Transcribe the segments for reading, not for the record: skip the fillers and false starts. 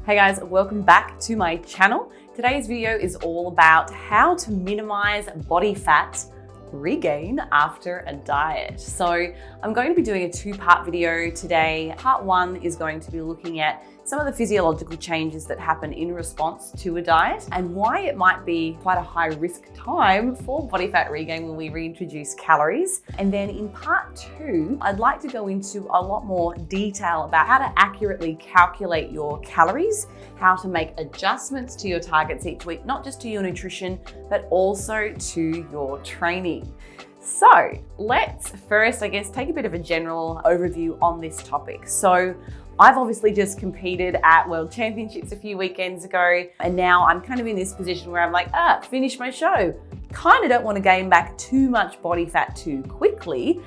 Hey guys, welcome back to my channel. Today's video is all about how to minimize body fat regain after a diet. So I'm going to be doing a two-part video today. Part one is going to be looking at some of the physiological changes that happen in response to a diet and why it might be quite a high risk time for body fat regain when we reintroduce calories. And then in part two, I'd like to go into a lot more detail about how to accurately calculate your calories, how to make adjustments to your targets each week, not just to your nutrition, but also to your training. So let's first, take a bit of a general overview on this topic. So I've obviously just competed at World Championships a few weekends ago, and now I'm kind of in this position where I'm like, finish my show. Kind of don't want to gain back too much body fat too quickly,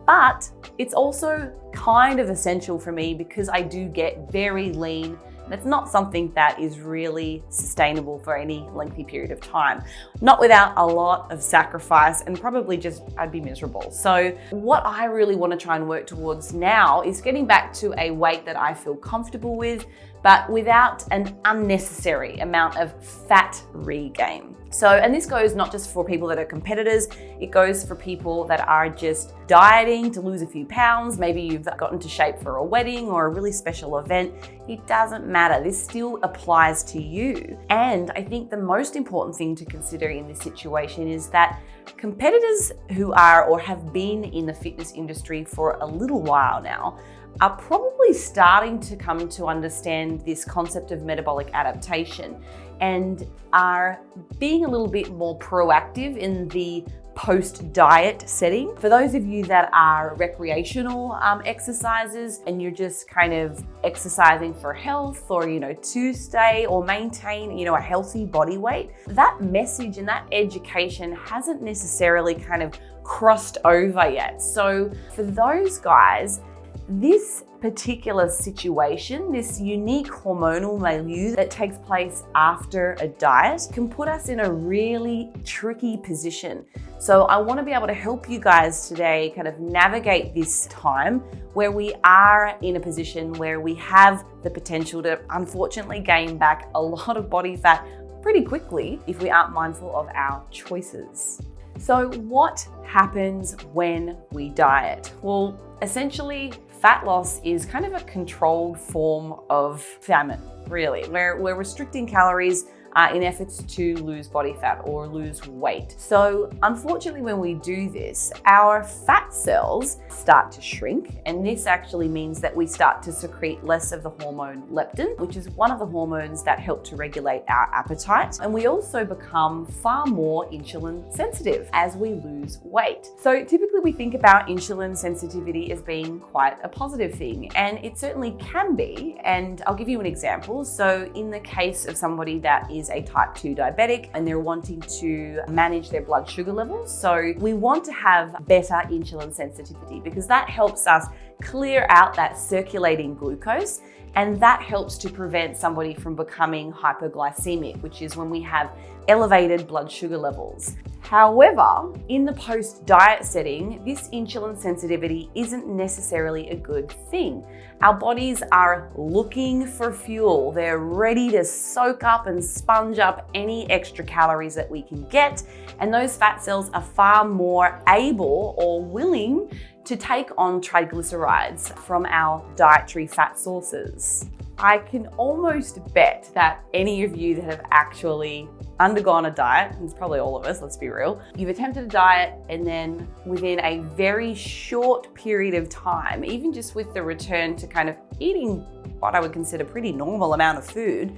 but it's also kind of essential for me because I do get very lean. And it's not something that is really sustainable for any lengthy period of time. Not without a lot of sacrifice, and probably just I'd be miserable. So what I really want to try and work towards now is getting back to a weight that I feel comfortable with, but without an unnecessary amount of fat regain. So, and this goes not just for people that are competitors, it goes for people that are just dieting to lose a few pounds. Maybe you've gotten to shape for a wedding or a really special event. It doesn't matter. This still applies to you. And I think the most important thing to consider in this situation is that competitors who are or have been in the fitness industry for a little while now are probably starting to come to understand this concept of metabolic adaptation and are being a little bit more proactive in the post-diet setting. For those of you that are recreational exercisers and you're just kind of exercising for health or, to stay or maintain, a healthy body weight, that message and that education hasn't necessarily kind of crossed over yet. So for those guys, this particular situation, this unique hormonal milieu that takes place after a diet can put us in a really tricky position. So I want to be able to help you guys today kind of navigate this time where we are in a position where we have the potential to unfortunately gain back a lot of body fat pretty quickly if we aren't mindful of our choices. So what happens when we diet? Well, essentially, fat loss is kind of a controlled form of famine, really. We're restricting calories in efforts to lose body fat or lose weight. So unfortunately, when we do this, our fat cells start to shrink, and this actually means that we start to secrete less of the hormone leptin, which is one of the hormones that help to regulate our appetite. And we also become far more insulin sensitive as we lose weight. So typically we think about insulin sensitivity as being quite a positive thing, and it certainly can be. And I'll give you an example. So in the case of somebody that is a type 2 diabetic and they're wanting to manage their blood sugar levels, so we want to have better insulin sensitivity because that helps us clear out that circulating glucose, and that helps to prevent somebody from becoming hypoglycemic, which is when we have elevated blood sugar levels. However, in the post-diet setting, this insulin sensitivity isn't necessarily a good thing. Our bodies are looking for fuel. They're ready to soak up and sponge up any extra calories that we can get, and those fat cells are far more able or willing to take on triglycerides from our dietary fat sources. I can almost bet that any of you that have actually undergone a diet, and it's probably all of us, let's be real, you've attempted a diet and then within a very short period of time, even just with the return to kind of eating what I would consider pretty normal amount of food,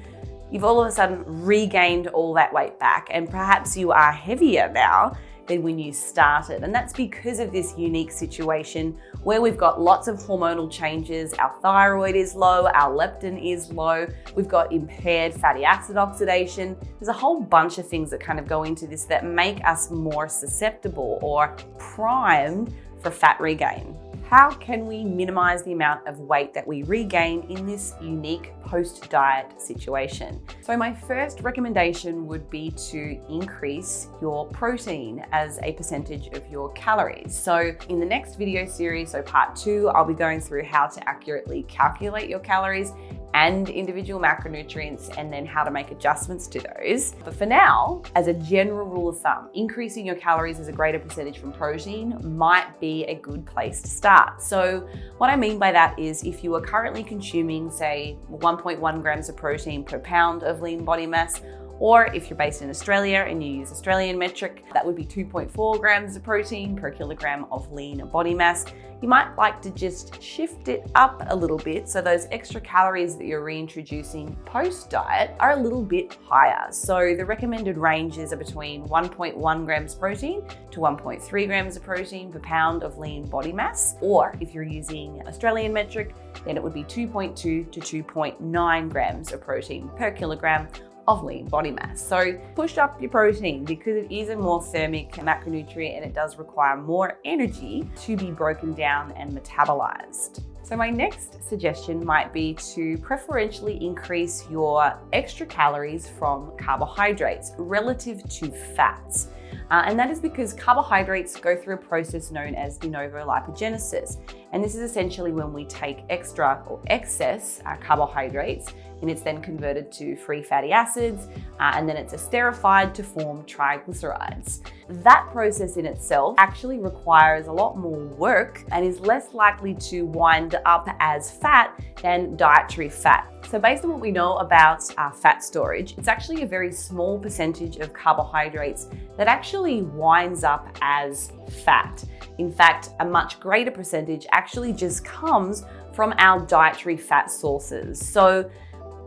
you've all of a sudden regained all that weight back, and perhaps you are heavier now than when you started. And that's because of this unique situation where we've got lots of hormonal changes. Our thyroid is low, our leptin is low, we've got impaired fatty acid oxidation. There's a whole bunch of things that kind of go into this that make us more susceptible or primed for fat regain. How can we minimize the amount of weight that we regain in this unique post-diet situation? So my first recommendation would be to increase your protein as a percentage of your calories. So in the next video series, so part 2, I'll be going through how to accurately calculate your calories and individual macronutrients, and then how to make adjustments to those. But for now, as a general rule of thumb, increasing your calories as a greater percentage from protein might be a good place to start. So what I mean by that is if you are currently consuming, say, 1.1 grams of protein per pound of lean body mass, or if you're based in Australia and you use Australian metric, that would be 2.4 grams of protein per kilogram of lean body mass. You might like to just shift it up a little bit so those extra calories that you're reintroducing post-diet are a little bit higher. So the recommended ranges are between 1.1 grams protein to 1.3 grams of protein per pound of lean body mass. Or if you're using Australian metric, then it would be 2.2 to 2.9 grams of protein per kilogram of lean body mass. So push up your protein because it is a more thermic macronutrient and it does require more energy to be broken down and metabolized. So my next suggestion might be to preferentially increase your extra calories from carbohydrates relative to fats. And that is because carbohydrates go through a process known as de novo lipogenesis. And this is essentially when we take extra or excess carbohydrates and it's then converted to free fatty acids, and then it's esterified to form triglycerides. That process in itself actually requires a lot more work and is less likely to wind up as fat than dietary fat. So based on what we know about fat storage, it's actually a very small percentage of carbohydrates that actually winds up as fat. In fact, a much greater percentage actually just comes from our dietary fat sources. So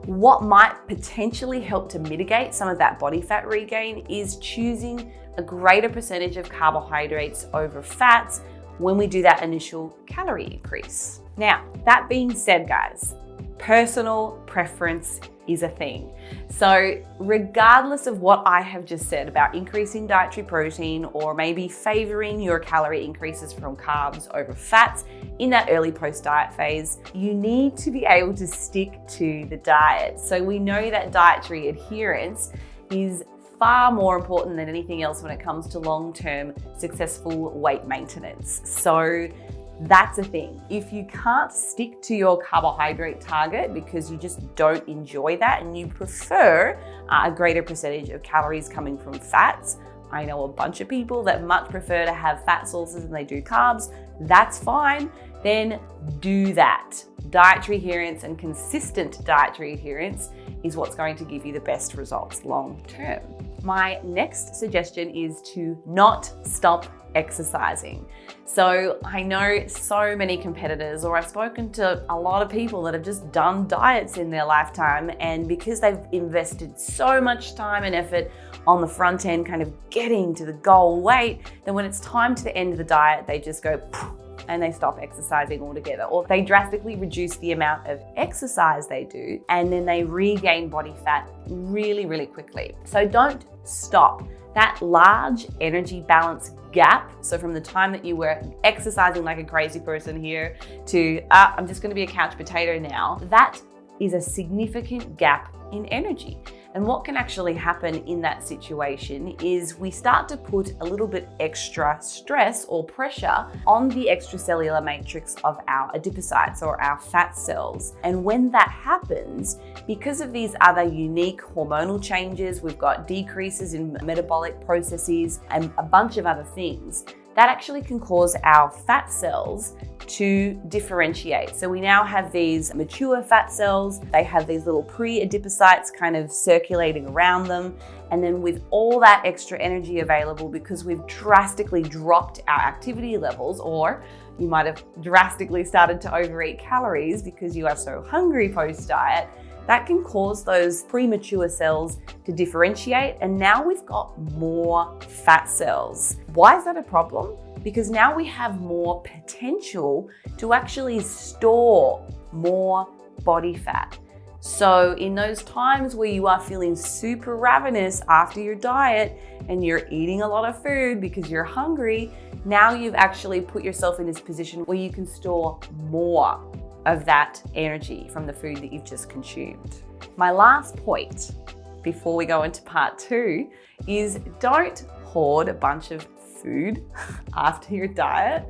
what might potentially help to mitigate some of that body fat regain is choosing a greater percentage of carbohydrates over fats when we do that initial calorie increase. Now, that being said, guys, personal preference is a thing. So regardless of what I have just said about increasing dietary protein or maybe favoring your calorie increases from carbs over fats in that early post-diet phase, you need to be able to stick to the diet. So we know that dietary adherence is far more important than anything else when it comes to long-term successful weight maintenance. So that's a thing. If you can't stick to your carbohydrate target because you just don't enjoy that and you prefer a greater percentage of calories coming from fats, I know a bunch of people that much prefer to have fat sources than they do carbs. That's fine. Then do that. Dietary adherence and consistent dietary adherence is what's going to give you the best results long term. My next suggestion is to not stop exercising. So I know so many competitors, or I've spoken to a lot of people that have just done diets in their lifetime, and because they've invested so much time and effort on the front end kind of getting to the goal weight, then when it's time to the end of the diet, they just go and they stop exercising altogether, or they drastically reduce the amount of exercise they do, and then they regain body fat really, really quickly. So don't stop. That large energy balance gap, so from the time that you were exercising like a crazy person here to, I'm just gonna be a couch potato now, that is a significant gap in energy. And what can actually happen in that situation is we start to put a little bit extra stress or pressure on the extracellular matrix of our adipocytes or our fat cells. And when that happens, because of these other unique hormonal changes, we've got decreases in metabolic processes and a bunch of other things, that actually can cause our fat cells to differentiate. So we now have these mature fat cells, they have these little pre-adipocytes kind of circulating around them. And then with all that extra energy available, because we've drastically dropped our activity levels, or you might have drastically started to overeat calories because you are so hungry post-diet, that can cause those premature cells to differentiate, and now we've got more fat cells. Why is that a problem? Because now we have more potential to actually store more body fat. So in those times where you are feeling super ravenous after your diet and you're eating a lot of food because you're hungry, now you've actually put yourself in this position where you can store more of that energy from the food that you've just consumed. My last point before we go into part 2 is don't hoard a bunch of food after your diet.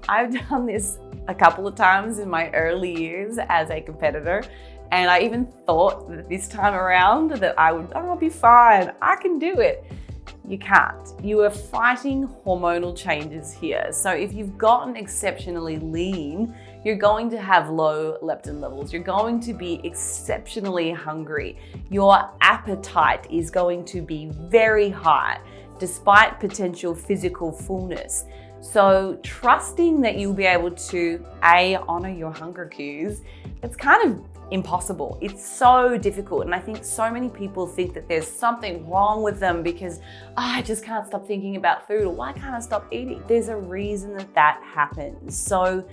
I've done this a couple of times in my early years as a competitor, And I even thought that this time around that I'll be fine, I can do it. You can't. You are fighting hormonal changes here. So if you've gotten exceptionally lean, you're going to have low leptin levels. You're going to be exceptionally hungry. Your appetite is going to be very high, despite potential physical fullness. So trusting that you'll be able to honor your hunger cues, it's kind of impossible. It's so difficult. And I think so many people think that there's something wrong with them because I just can't stop thinking about food, or why can't I stop eating? There's a reason that happens. So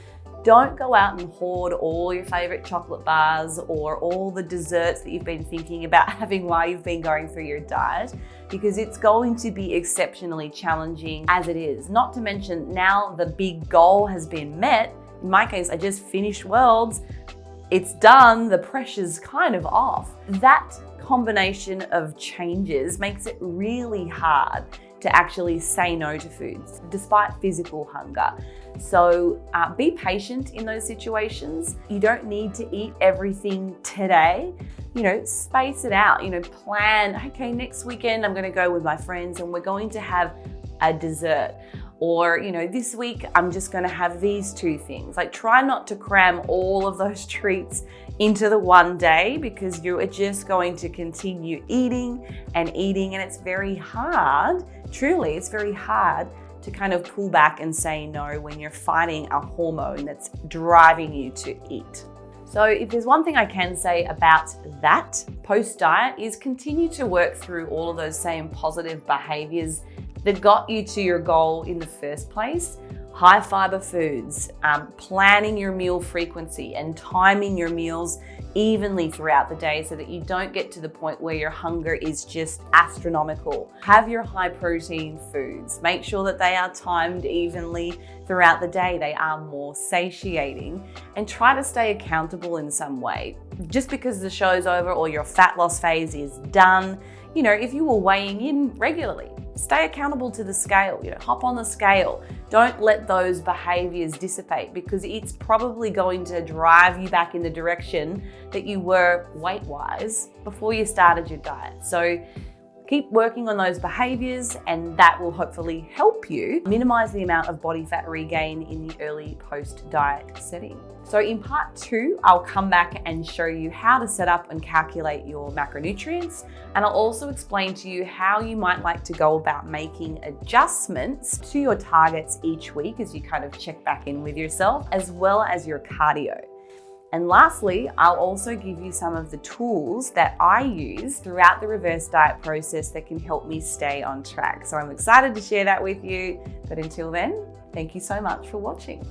don't go out and hoard all your favorite chocolate bars or all the desserts that you've been thinking about having while you've been going through your diet, because it's going to be exceptionally challenging as it is. Not to mention, now the big goal has been met. In my case, I just finished Worlds. It's done, the pressure's kind of off. That combination of changes makes it really hard to actually say no to foods, despite physical hunger. So be patient in those situations. You don't need to eat everything today. Space it out, plan, okay, next weekend I'm gonna go with my friends and we're going to have a dessert. Or, this week I'm just gonna have these two things. Like, try not to cram all of those treats into the one day, because you're just going to continue eating, and it's very hard, truly, it's very hard to kind of pull back and say no when you're fighting a hormone that's driving you to eat. So if there's one thing I can say about that post-diet is continue to work through all of those same positive behaviors that got you to your goal in the first place. High fiber foods, planning your meal frequency and timing your meals evenly throughout the day so that you don't get to the point where your hunger is just astronomical. Have your high protein foods. Make sure that they are timed evenly throughout the day. They are more satiating, and try to stay accountable in some way. Just because the show's over or your fat loss phase is done, if you were weighing in regularly, stay accountable to the scale, hop on the scale. Don't let those behaviors dissipate, because it's probably going to drive you back in the direction that you were weight-wise before you started your diet. So keep working on those behaviors, and that will hopefully help you minimize the amount of body fat regain in the early post-diet setting. So in part 2, I'll come back and show you how to set up and calculate your macronutrients. And I'll also explain to you how you might like to go about making adjustments to your targets each week as you kind of check back in with yourself, as well as your cardio. And lastly, I'll also give you some of the tools that I use throughout the reverse diet process that can help me stay on track. So I'm excited to share that with you. But until then, thank you so much for watching.